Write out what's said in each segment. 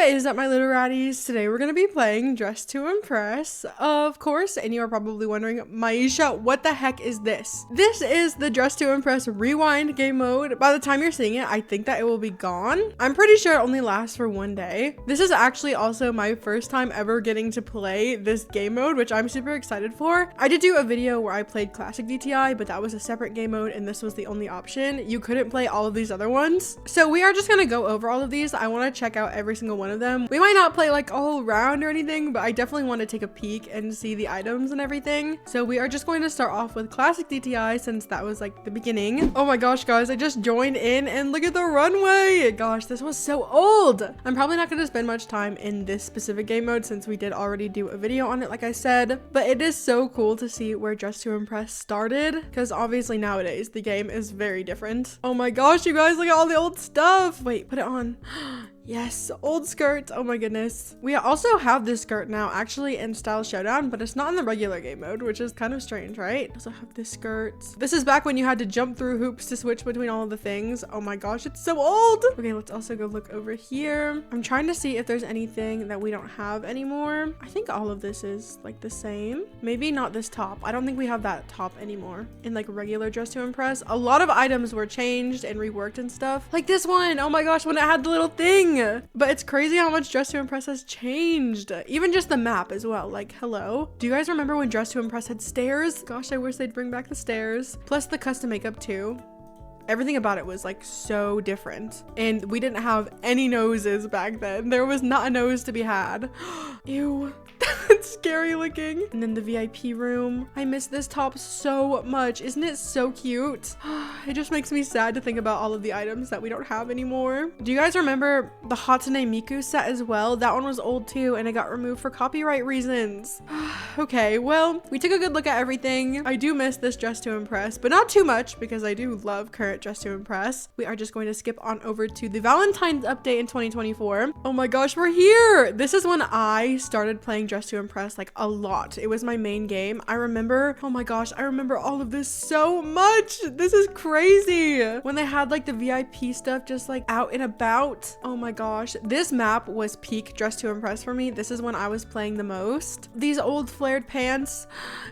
What is up, my little ratties? Today we're gonna be playing Dress to Impress, of course, and you are probably wondering, Miesha, what the heck is this? This is the Dress to Impress Rewind game mode. By the time you're seeing it, I think that it will be gone. I'm pretty sure it only lasts for one day. This is actually also my first time ever getting to play this game mode, which I'm super excited for. I did do a video where I played classic DTI, but that was a separate game mode and this was the only option. You couldn't play all of these other ones. So we are just gonna go over all of these. I want to check out every single one of them. We might not play like a whole round or anything, but I definitely want to take a peek and see the items and everything. So we are just going to start off with classic DTI since that was like the beginning. Oh my gosh, guys, I just joined in and look at the runway. Gosh, this was so old. I'm probably not going to spend much time in this specific game mode since we did already do a video on it, like I said, but it is so cool to see where Dress to Impress started because obviously nowadays the game is very different. Oh my gosh, you guys, look at all the old stuff. Wait, put it on. Yes, old skirt. Oh my goodness. We also have this skirt now actually in Style Showdown, but it's not in the regular game mode, which is kind of strange, right? Also have this skirt. This is back when you had to jump through hoops to switch between all of the things. Oh my gosh, it's so old. Okay, let's also go look over here. I'm trying to see if there's anything that we don't have anymore. I think all of this is like the same. Maybe not this top. I don't think we have that top anymore in like regular Dress to Impress. A lot of items were changed and reworked and stuff. Like this one. Oh my gosh, when it had the little thing. But it's crazy how much Dress to Impress has changed. Even just the map as well. Like, hello. Do you guys remember when Dress to Impress had stairs? Gosh, I wish they'd bring back the stairs. Plus the custom makeup too. Everything about it was like so different. And we didn't have any noses back then. There was not a nose to be had. Ew. It's scary looking. And then the VIP room. I miss this top so much. Isn't it so cute? It just makes me sad to think about all of the items that we don't have anymore. Do you guys remember the Hatsune Miku set as well? That one was old too and it got removed for copyright reasons. Okay, well, we took a good look at everything. I do miss this Dress to Impress, but not too much because I do love current Dress to Impress. We are just going to skip on over to the Valentine's update in 2024. Oh my gosh, we're here. This is when I started playing Dress to Impress like a lot. It was my main game. I remember, oh my gosh, I remember all of this so much. This is crazy. When they had like the VIP stuff just like out and about. Oh my gosh, this map was peak Dress to Impress for me. This is when I was playing the most. These old flared pants,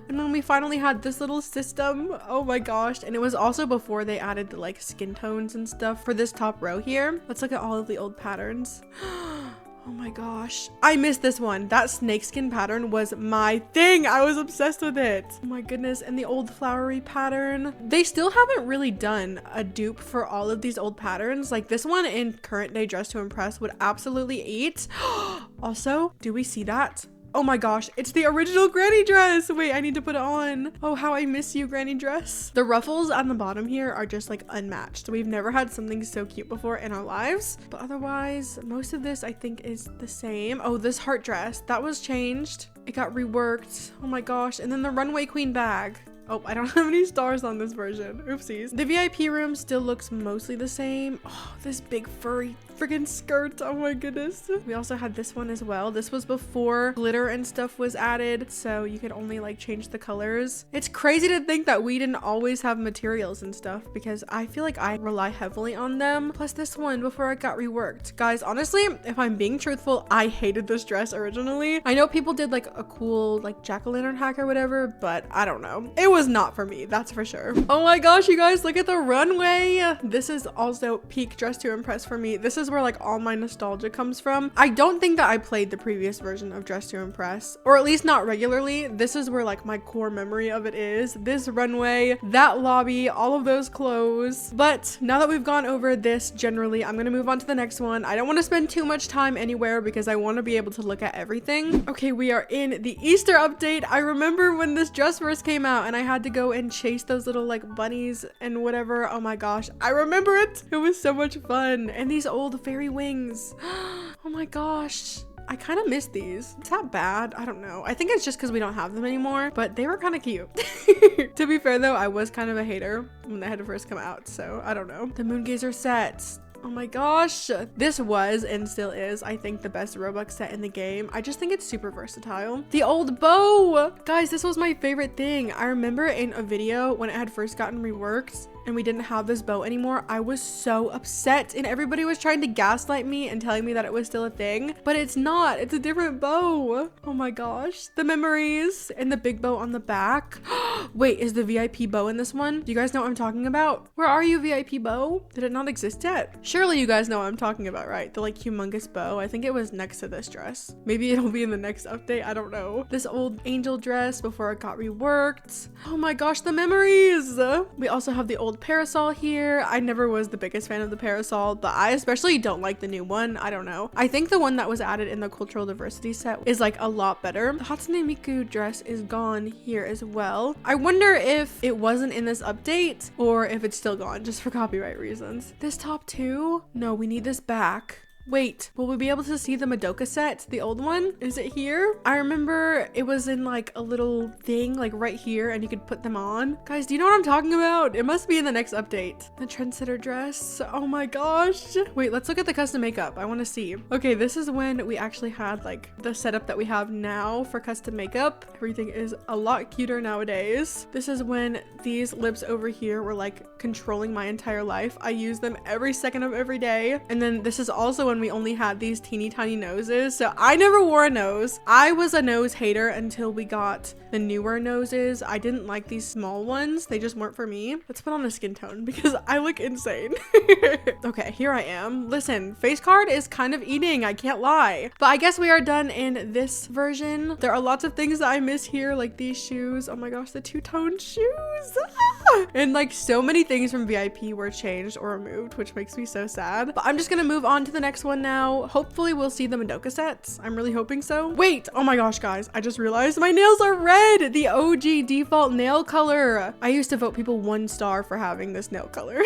and then we finally had this little system. Oh my gosh, and it was also before they added the like skin tones and stuff for this top row here. Let's look at all of the old patterns. Oh my gosh, I missed this one. That snakeskin pattern was my thing. I was obsessed with it. Oh my goodness, and the old flowery pattern. They still haven't really done a dupe for all of these old patterns. Like this one in current day Dress to Impress would absolutely eat. Also, do we see that? Oh my gosh, it's the original granny dress. Wait, I need to put it on. Oh, how I miss you, granny dress. The ruffles on the bottom here are just like unmatched. We've never had something so cute before in our lives. But otherwise, most of this I think is the same. Oh, this heart dress, that was changed. It got reworked. Oh my gosh. And then the runway queen bag. Oh, I don't have any stars on this version. Oopsies. The VIP room still looks mostly the same. Oh, this big furry freaking skirt. Oh my goodness. We also had this one as well. This was before glitter and stuff was added, so you could only like change the colors. It's crazy to think that we didn't always have materials and stuff because I feel like I rely heavily on them. Plus this one before it got reworked. Guys, honestly, if I'm being truthful, I hated this dress originally. I know people did like a cool like jack-o'-lantern hack or whatever, but I don't know. It was not for me, that's for sure. Oh my gosh, you guys, look at the runway. This is also peak Dress to Impress for me. This is where like all my nostalgia comes from. I don't think that I played the previous version of Dress to Impress, or at least not regularly. This is where like my core memory of it is. This runway, that lobby, all of those clothes. But now that we've gone over this generally, I'm gonna move on to the next one. I don't want to spend too much time anywhere because I want to be able to look at everything. Okay, we are in the Easter update. I remember when this dress first came out and I had to go and chase those little like bunnies and whatever. Oh my gosh, I remember it. It was so much fun. And these old fairy wings. Oh my gosh, I kind of miss these. Is that bad? I don't know. I think it's just because we don't have them anymore, but they were kind of cute. To be fair though, I was kind of a hater when they had to first come out, so I don't know. The moon gazer sets. Oh my gosh, this was and still is, I think, the best Roblox set in the game. I just think it's super versatile. The old bow, guys, this was my favorite thing. I remember in a video when it had first gotten reworked, and we didn't have this bow anymore, I was so upset, and everybody was trying to gaslight me and telling me that it was still a thing, but it's not. It's a different bow. Oh my gosh, the memories, and the big bow on the back. Wait, is the VIP bow in this one? Do you guys know what I'm talking about? Where are you, VIP bow? Did it not exist yet? Surely you guys know what I'm talking about, right? The like humongous bow. I think it was next to this dress. Maybe it'll be in the next update. I don't know. This old angel dress before it got reworked. Oh my gosh, the memories. We also have the old parasol here. I never was the biggest fan of the parasol, but I especially don't like the new one. I don't know. I think the one that was added in the cultural diversity set is like a lot better. The Hatsune Miku dress is gone here as well. I wonder if it wasn't in this update or if it's still gone just for copyright reasons. This top too? No, we need this back. Wait, will we be able to see the Madoka set? The old one? Is it here? I remember it was in like a little thing like right here and you could put them on. Guys, do you know what I'm talking about? It must be in the next update. The trendsetter dress. Oh my gosh. Wait, let's look at the custom makeup. I want to see. Okay, this is when we actually had like the setup that we have now for custom makeup. Everything is a lot cuter nowadays. This is when these lips over here were like controlling my entire life. I use them every second of every day. And then this is also when we only had these teeny tiny noses, so I never wore a nose. I was a nose hater until we got the newer noses. I didn't like these small ones. They just weren't for me. Let's put on a skin tone because I look insane. Okay, here I am. Listen, face card is kind of eating, I can't lie. But I guess we are done in this version. There are lots of things that I miss here, like these shoes. Oh my gosh, the two-tone shoes. And like so many things from VIP were changed or removed, which makes me so sad. But I'm just gonna move on to the next one now. Hopefully we'll see the Madoka sets. I'm really hoping so. Wait, oh my gosh, guys, I just realized my nails are red, the OG default nail color. I used to vote people 1 star for having this nail color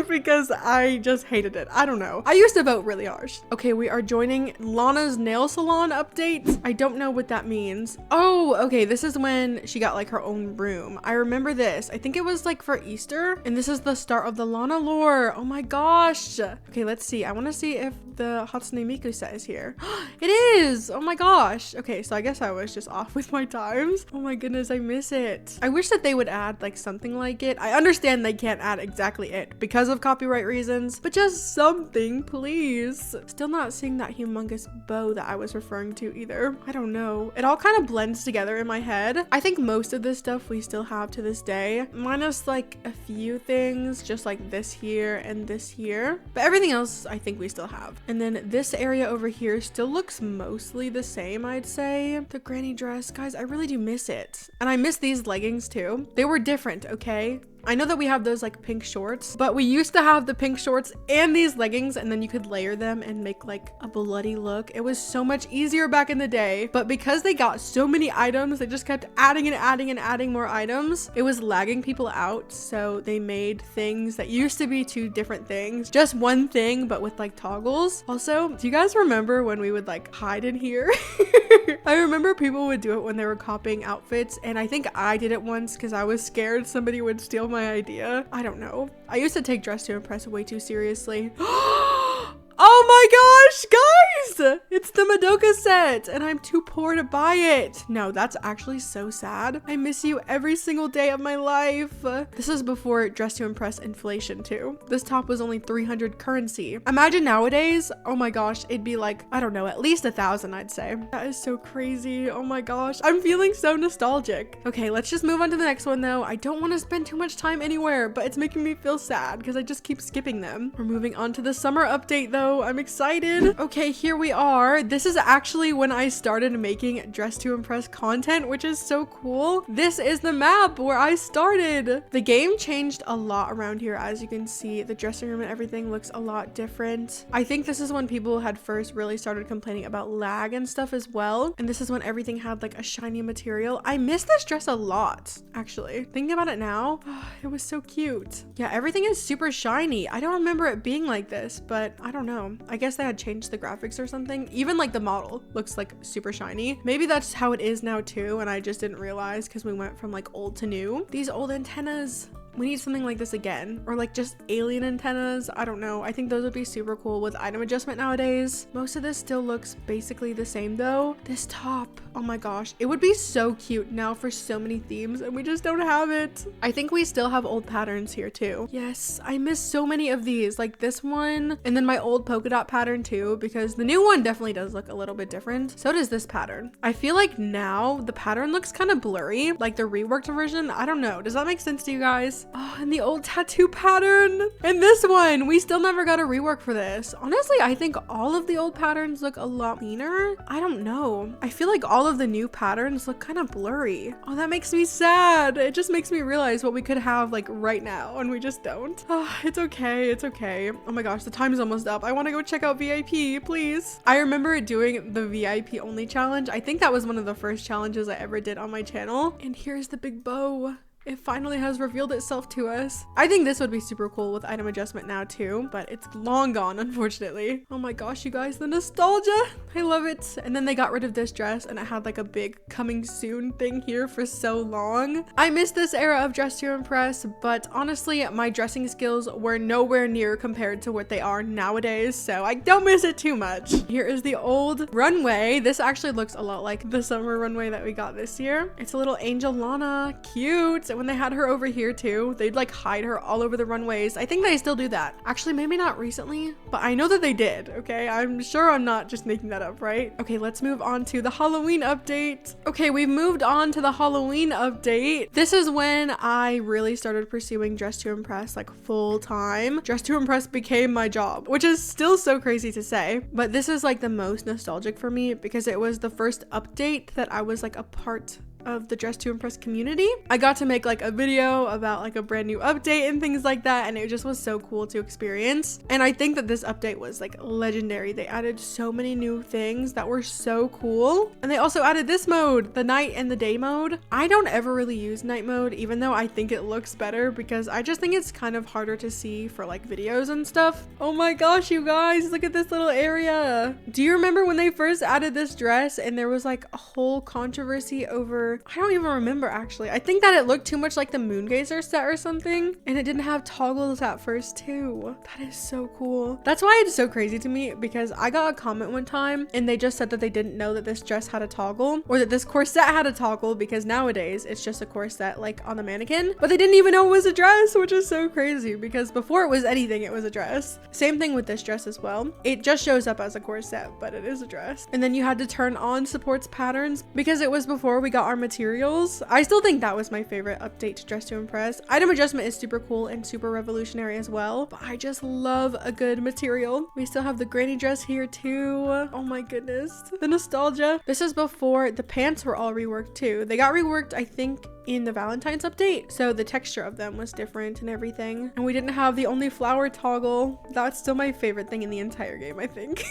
because I just hated it. I don't know. I used to vote really harsh. Okay, we are joining Lana's nail salon update. I don't know what that means. Oh, okay, this is when she got like her own room. I remember this. I think it was like for Easter, and this is the start of the Lana lore. Oh my gosh. Okay, let's see. I want to see if the Hatsune Miku set is here. It is! Oh my gosh. Okay, so I guess I was just off with my times. Oh my goodness, I miss it. I wish that they would add like something like it. I understand they can't add exactly it because of copyright reasons, but just something, please. Still not seeing that humongous bow that I was referring to either. I don't know. It all kind of blends together in my head. I think most of this stuff we still have to this day, minus like a few things, just like this here and this here. But everything else I think we still have. And then this area over here still looks mostly the same, I'd say. The granny dress, guys, I really do miss it. And I miss these leggings too. They were different, okay? I know that we have those like pink shorts, but we used to have the pink shorts and these leggings, and then you could layer them and make like a bloody look. It was so much easier back in the day, but because they got so many items, they just kept adding and adding and adding more items. It was lagging people out, so they made things that used to be 2 different things, just one thing, but with like toggles. Also, do you guys remember when we would like hide in here? I remember people would do it when they were copying outfits, and I think I did it once because I was scared somebody would steal my idea. I don't know. I used to take Dress to Impress way too seriously. Oh my gosh, guys! It's the Madoka set, and I'm too poor to buy it. No, that's actually so sad. I miss you every single day of my life. This is before Dress to Impress inflation too. This top was only 300 currency. Imagine nowadays, oh my gosh, it'd be like, I don't know, at least 1,000, I'd say. That is so crazy. Oh my gosh, I'm feeling so nostalgic. Okay, let's just move on to the next one though. I don't want to spend too much time anywhere, but it's making me feel sad because I just keep skipping them. We're moving on to the summer update though. I'm excited. Okay, here we are. This is actually when I started making Dress to Impress content, which is so cool. This is the map where I started. The game changed a lot around here. As you can see, the dressing room and everything looks a lot different. I think this is when people had first really started complaining about lag and stuff as well. And this is when everything had like a shiny material. I miss this dress a lot, actually. Thinking about it now, it was so cute. Yeah, everything is super shiny. I don't remember it being like this, but I don't know. I guess they had changed the graphics or something. Even like the model looks like super shiny. Maybe that's how it is now too, and I just didn't realize because we went from like old to new. These old antennas, We need something like this again, or like just alien antennas. I don't know. I think those would be super cool with item adjustment nowadays. Most of this still looks basically the same though. This top, oh my gosh, it would be so cute now for so many themes, and we just don't have it. I think we still have old patterns here too. Yes, I miss so many of these, like this one, and then my old polka dot pattern too, because the new one definitely does look a little bit different. So does this pattern. I feel like now the pattern looks kind of blurry, like the reworked version. I don't know. Does that make sense to you guys? Oh, and the old tattoo pattern. And this one, we still never got a rework for this. Honestly, I think all of the old patterns look a lot cleaner. I don't know. I feel like all of the new patterns look kind of blurry. Oh, that makes me sad. It just makes me realize what we could have like right now, and we just don't. Oh, it's okay. It's okay. Oh my gosh, the time's almost up. I want to go check out VIP, please. I remember doing the VIP only challenge. I think that was one of the first challenges I ever did on my channel. And here's the big bow. It finally has revealed itself to us. I think this would be super cool with item adjustment now too, but it's long gone, unfortunately. Oh my gosh, you guys, the nostalgia. I love it. And then they got rid of this dress and it had like a big coming soon thing here for so long. I miss this era of Dress to Impress, but honestly, my dressing skills were nowhere near compared to what they are nowadays, so I don't miss it too much. Here is the old runway. This actually looks a lot like the summer runway that we got this year. It's a little angel Lana, cute. When they had her over here too, they'd like hide her all over the runways. I think they still do that. Actually, maybe not recently, but I know that they did, okay? I'm sure I'm not just making that up, right? Okay, let's move on to the Halloween update. Okay, we've moved on to the Halloween update. This is when I really started pursuing Dress to Impress like full time. Dress to Impress became my job, which is still so crazy to say, but this is like the most nostalgic for me because it was the first update that I was like a part of the Dress to Impress community. I got to make like a video about like a brand new update and things like that, and it just was so cool to experience. And I think that this update was like legendary. They added so many new things that were so cool. And they also added this mode, the night and the day mode. I don't ever really use night mode, even though I think it looks better, because I just think it's kind of harder to see for like videos and stuff. Oh my gosh, you guys, look at this little area. Do you remember when they first added this dress and there was like a whole controversy over, I don't even remember actually. I think that it looked too much like the Moongazer set or something, and it didn't have toggles at first too. That is so cool. That's why it's so crazy to me, because I got a comment one time and they just said that they didn't know that this dress had a toggle, or that this corset had a toggle, because nowadays it's just a corset like on the mannequin, but they didn't even know it was a dress, which is so crazy because before it was anything, it was a dress. Same thing with this dress as well. It just shows up as a corset, but it is a dress. And then you had to turn on supports patterns because it was before we got our materials. I still think that was my favorite update to Dress to Impress. Item adjustment is super cool and super revolutionary as well, but I just love a good material. We still have the granny dress here too. Oh my goodness, the nostalgia. This is before the pants were all reworked too. They got reworked, I think, in the Valentine's update, so the texture of them was different and everything. And we didn't have the only flower toggle. That's still my favorite thing in the entire game, I think.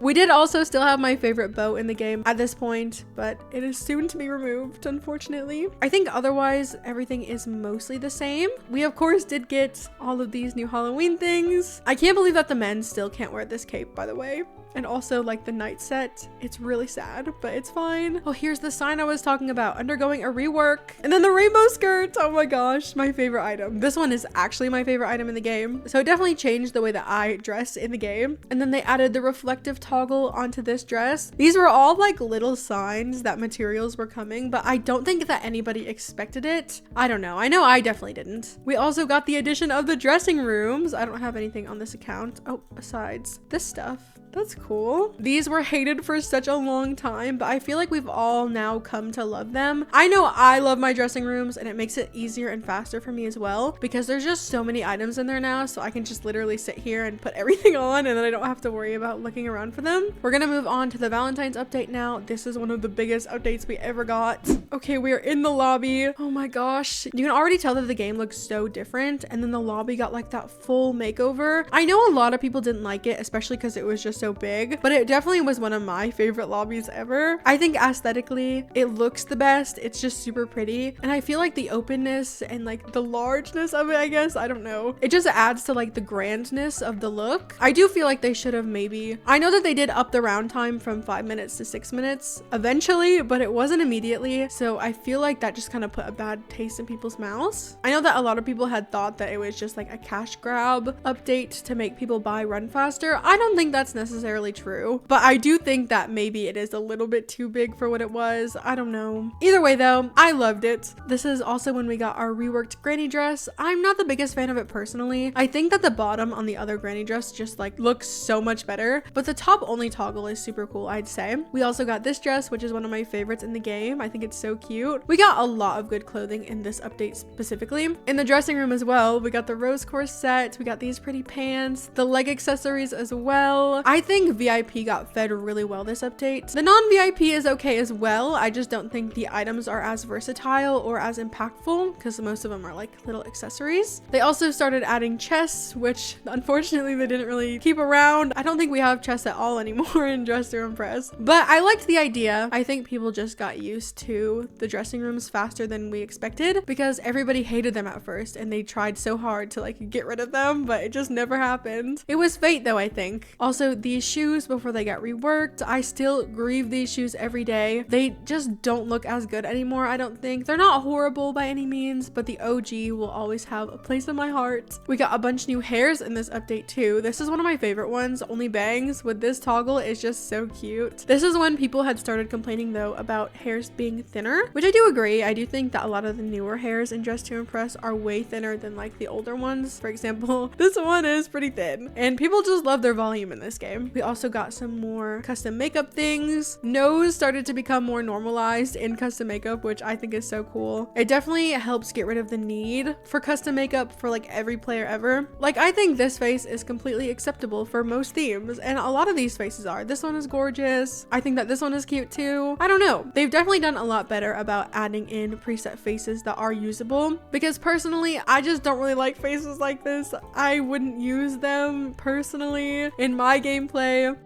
We did also still have my favorite bow in the game at this point, but it is soon to be removed, unfortunately. I think otherwise everything is mostly the same. We of course did get all of these new Halloween things. I can't believe that the men still can't wear this cape, by the way. And also like the night set, it's really sad, but it's fine. Oh, here's the sign I was talking about, undergoing a rework. And then the rainbow skirt, oh my gosh, my favorite item. This one is actually my favorite item in the game, so it definitely changed the way that I dress in the game. And then they added the reflective toggle onto this dress. These were all like little signs that materials were coming, but I don't think that anybody expected it. I don't know. I know I definitely didn't. We also got the addition of the dressing rooms. I don't have anything on this account, oh, besides this stuff. That's cool. These were hated for such a long time, but I feel like we've all now come to love them. I know I love my dressing rooms, and it makes it easier and faster for me as well, because there's just so many items in there now, so I can just literally sit here and put everything on, and then I don't have to worry about looking around for them. We're gonna move on to the Valentine's update now. This is one of the biggest updates we ever got. Okay, we are in the lobby. Oh my gosh. You can already tell that the game looks so different, and then the lobby got like that full makeover. I know a lot of people didn't like it, especially because it was just so big, but it definitely was one of my favorite lobbies ever. I think aesthetically it looks the best. It's just super pretty, and I feel like the openness and like the largeness of it, I guess, I don't know, it just adds to like the grandness of the look. I do feel like they should have maybe, I know that they did up the round time from 5 minutes to 6 minutes eventually, but it wasn't immediately, so I feel like that just kind of put a bad taste in people's mouths. I know that a lot of people had thought that it was just like a cash grab update to make people buy run faster. I don't think that's necessarily true, but I do think that maybe it is a little bit too big for what it was. I don't know. Either way though, I loved it. This is also when we got our reworked granny dress. I'm not the biggest fan of it personally. I think that the bottom on the other granny dress just like looks so much better, but the top only toggle is super cool, I'd say. We also got this dress, which is one of my favorites in the game. I think it's so cute. We got a lot of good clothing in this update specifically. In the dressing room as well, we got the rose corset, we got these pretty pants, the leg accessories as well. I think VIP got fed really well this update. The non-VIP is okay as well. I just don't think the items are as versatile or as impactful because most of them are like little accessories. They also started adding chests, which unfortunately they didn't really keep around. I don't think we have chests at all anymore in Dress to Impress, but I liked the idea. I think people just got used to the dressing rooms faster than we expected because everybody hated them at first and they tried so hard to like get rid of them, but it just never happened. It was fate though, I think. Also, these shoes before they got reworked, I still grieve these shoes every day. They just don't look as good anymore, I don't think. They're not horrible by any means, but the OG will always have a place in my heart. We got a bunch new hairs in this update too. This is one of my favorite ones. Only bangs with this toggle is just so cute. This is when people had started complaining though about hairs being thinner, which I do agree. I do think that a lot of the newer hairs in Dress to Impress are way thinner than like the older ones. For example, this one is pretty thin and people just love their volume in this game. We also got some more custom makeup things. Nose started to become more normalized in custom makeup, which I think is so cool. It definitely helps get rid of the need for custom makeup for like every player ever. Like, I think this face is completely acceptable for most themes, and a lot of these faces are. This one is gorgeous. I think that this one is cute too. I don't know. They've definitely done a lot better about adding in preset faces that are usable, because personally, I just don't really like faces like this. I wouldn't use them personally in my gameplay.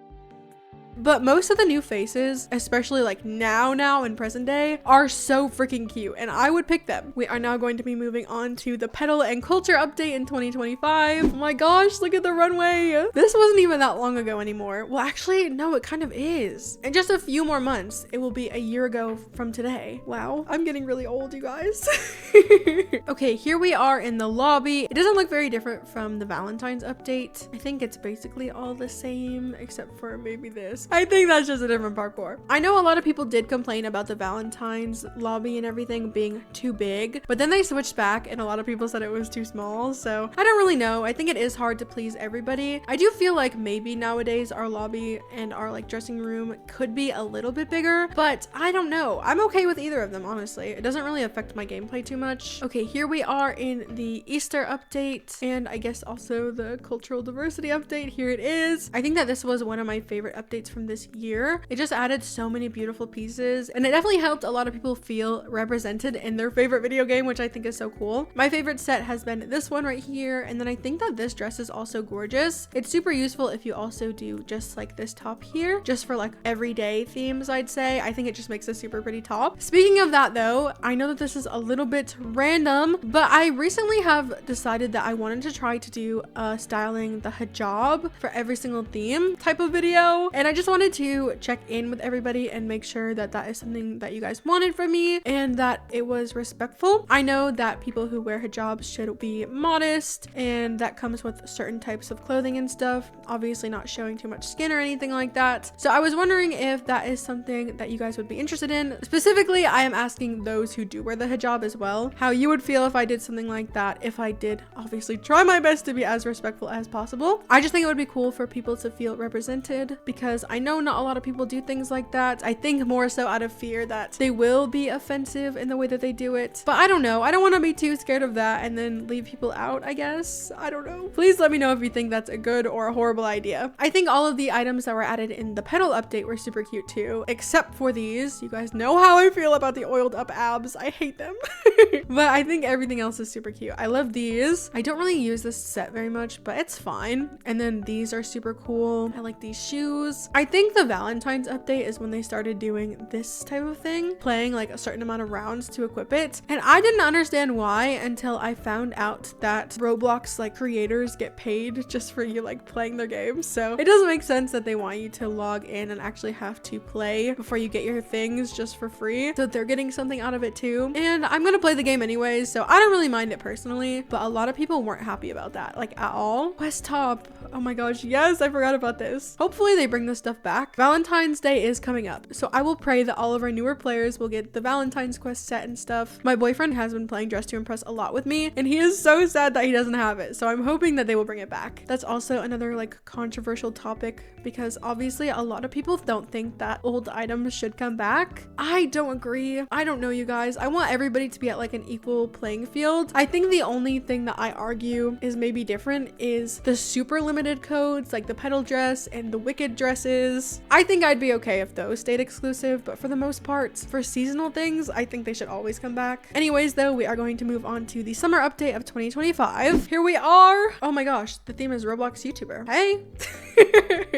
But most of the new faces, especially like now in present day, are so freaking cute and I would pick them. We are now going to be moving on to the Petal and Culture update in 2025. Oh my gosh, look at the runway. This wasn't even that long ago anymore. Well, actually, no, it kind of is. In just a few more months, it will be a year ago from today. Wow, I'm getting really old, you guys. Okay, here we are in the lobby. It doesn't look very different from the Valentine's update. I think it's basically all the same except for maybe this. I think that's just a different parkour. I know a lot of people did complain about the Valentine's lobby and everything being too big, but then they switched back and a lot of people said it was too small. So I don't really know. I think it is hard to please everybody. I do feel like maybe nowadays our lobby and our like dressing room could be a little bit bigger, but I don't know. I'm okay with either of them, honestly. It doesn't really affect my gameplay too much. Okay, here we are in the Easter update and I guess also the cultural diversity update. Here it is. I think that this was one of my favorite updates from this year. It just added so many beautiful pieces and it definitely helped a lot of people feel represented in their favorite video game, which I think is so cool. My favorite set has been this one right here, and then I think that this dress is also gorgeous. It's super useful if you also do just like this top here, just for like everyday themes, I'd say. I think it just makes a super pretty top. Speaking of that though, I know that this is a little bit random, but I recently have decided that I wanted to try to do a styling the hijab for every single theme type of video, and I just wanted to check in with everybody and make sure that that is something that you guys wanted from me and that it was respectful. I know that people who wear hijabs should be modest, and that comes with certain types of clothing and stuff, obviously not showing too much skin or anything like that. So I was wondering if that is something that you guys would be interested in. Specifically, I am asking those who do wear the hijab as well, how you would feel if I did something like that, if I did obviously try my best to be as respectful as possible. I just think it would be cool for people to feel represented, because I know not a lot of people do things like that. I think more so out of fear that they will be offensive in the way that they do it. But I don't know. I don't want to be too scared of that and then leave people out, I guess. I don't know. Please let me know if you think that's a good or a horrible idea. I think all of the items that were added in the Petal update were super cute too, except for these. You guys know how I feel about the oiled up abs. I hate them. But I think everything else is super cute. I love these. I don't really use this set very much, but it's fine. And then these are super cool. I like these shoes. I think the Valentine's update is when they started doing this type of thing, playing like a certain amount of rounds to equip it. And I didn't understand why until I found out that Roblox like creators get paid just for you like playing their games. So it doesn't make sense that they want you to log in and actually have to play before you get your things just for free. So they're getting something out of it too. And I'm gonna play the game anyways, so I don't really mind it personally, but a lot of people weren't happy about that, like at all. Quest top. Oh my gosh, yes, I forgot about this. Hopefully they bring this stuff back. Valentine's Day is coming up, so I will pray that all of our newer players will get the Valentine's quest set and stuff. My boyfriend has been playing Dress to Impress a lot with me, and he is so sad that he doesn't have it, so I'm hoping that they will bring it back. That's also another like controversial topic because obviously a lot of people don't think that old items should come back. I don't agree. I don't know, you guys. I want everybody to be at like an equal playing field. I think the only thing that I argue is maybe different is the super limited codes like the petal dress and the wicked dresses. I think I'd be okay if those stayed exclusive, but for the most part, for seasonal things, I think they should always come back. Anyways, though, we are going to move on to the summer update of 2025. Here we are. Oh my gosh, the theme is Roblox YouTuber. Hey.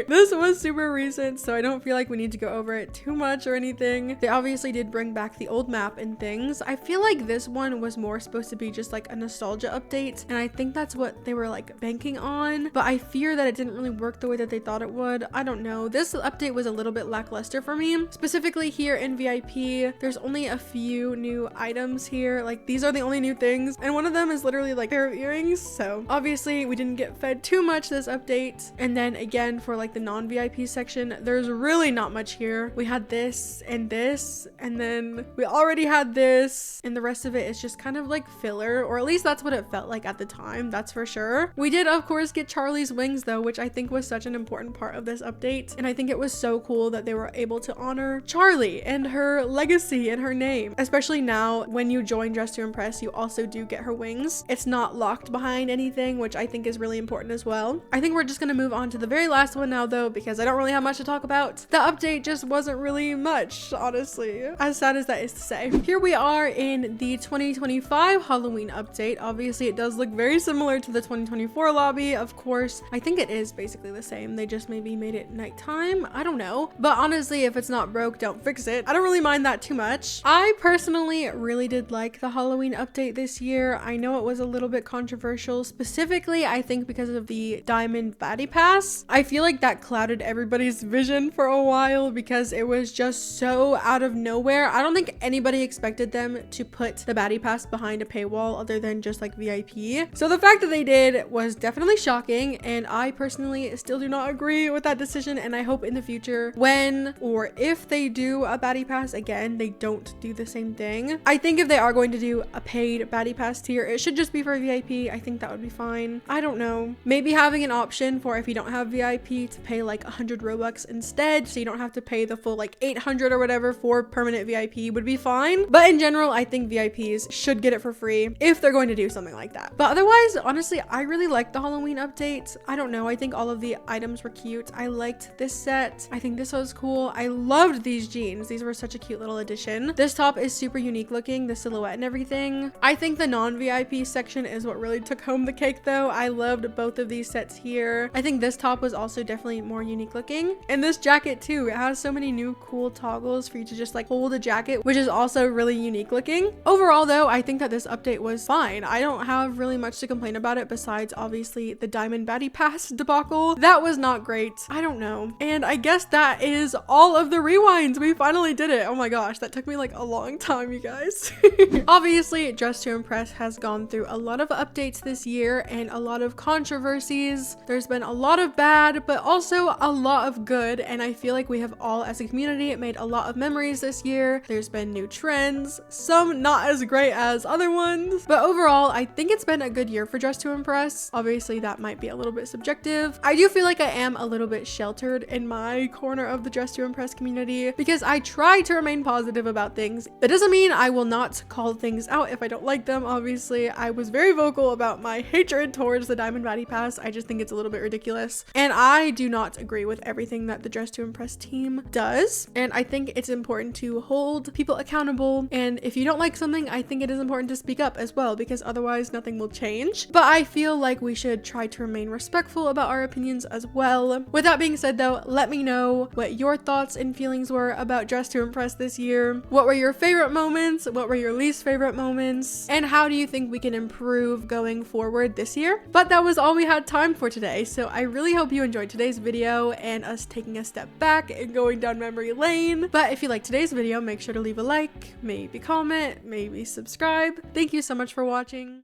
This was super recent, so I don't feel like we need to go over it too much or anything. They obviously did bring back the old map and things. I feel like this one was more supposed to be just like a nostalgia update, and I think that's what they were like banking on, but I fear that it didn't really work the way that they thought it would. I don't know. This update was a little bit lackluster for me. Specifically here in VIP, there's only a few new items here. Like these are the only new things, and one of them is literally like a pair of earrings. So obviously we didn't get fed too much this update. And then again, for like the non-VIP section, there's really not much here. We had this, and then we already had this, and the rest of it is just kind of like filler, or at least that's what it felt like at the time, that's for sure. We did of course get Charlie's wings though, which I think was such an important part of this update, and I think it was so cool that they were able to honor Charlie and her legacy and her name, especially now when you join Dress to Impress, you also do get her wings. It's not locked behind anything, which I think is really important as well. I think we're just gonna move on to the very last one now though, because I don't really have much to talk about. The update just wasn't really much, honestly, as sad as that is to say. Here we are in the 2025 Halloween update. Obviously it does look very similar to the 2024 lobby, of course. I think it is basically the same. They just maybe made it nighttime. I don't know, but honestly, if it's not broke, don't fix it. I don't really mind that too much. I personally really did like the Halloween update this year. I know it was a little bit controversial, specifically I think because of the diamond baddie pass. I feel like that clouded everybody's vision for a while because it was just so out of nowhere. I don't think anybody expected them to put the baddie pass behind a paywall other than just like VIP. So the fact that they did was definitely shocking, and I personally still do not agree with that decision, and I hope in the future when or if they do a baddie pass again, they don't do the same thing. I think if they are going to do a paid baddie pass tier, it should just be for VIP. I think that would be fine. I don't know. Maybe having an option for if you don't have VIP to pay like 100 Robux instead, so you don't have to pay the full like 800 or whatever for permanent VIP would be fine. But in general, I think VIPs should get it for free if they're going to do something like that. But otherwise, honestly, I really liked the Halloween update. I don't know. I think all of the items were cute. I liked this set. I think this was cool. I loved these jeans. These were such a cute little addition. This top is super unique looking, the silhouette and everything. I think the non-VIP section is what really took home the cake though. I loved both of these sets here. I think this top was also definitely more unique looking. And this jacket too, it has so many new cool toggles for you to just like hold a jacket, which is also really unique looking. Overall though, I think that this update was fine. I don't have really much to complain about it besides obviously the diamond baddie pass debacle. That was not great. I don't know. And I guess that is all of the rewinds. We finally did it. Oh my gosh, that took me like a long time, you guys. Obviously, Dress to Impress has gone through a lot of updates this year and a lot of controversies. There's been a lot of bad, but also a lot of good, and I feel like we have all as a community made a lot of memories this year. There's been new trends, some not as great as other ones, but overall I think it's been a good year for Dress to Impress. Obviously that might be a little bit subjective. I do feel like I am a little bit sheltered in my corner of the Dress to Impress community because I try to remain positive about things. That doesn't mean I will not call things out if I don't like them. Obviously, I was very vocal about my hatred towards the Diamond Baddie Pass. I just think it's a little bit ridiculous. And I do not agree with everything that the Dress to Impress team does. And I think it's important to hold people accountable. And if you don't like something, I think it is important to speak up as well, because otherwise nothing will change. But I feel like we should try to remain respectful about our opinions as well. With that being said though, let me know what your thoughts and feelings were about Dress to Impress this year. What were your favorite moments? What were your least favorite moments? And how do you think we can improve going forward this year? But that was all we had time for today. So I really hope you enjoyed today's video and us taking a step back and going down memory lane. But if you liked today's video, make sure to leave a like, maybe comment, maybe subscribe. Thank you so much for watching.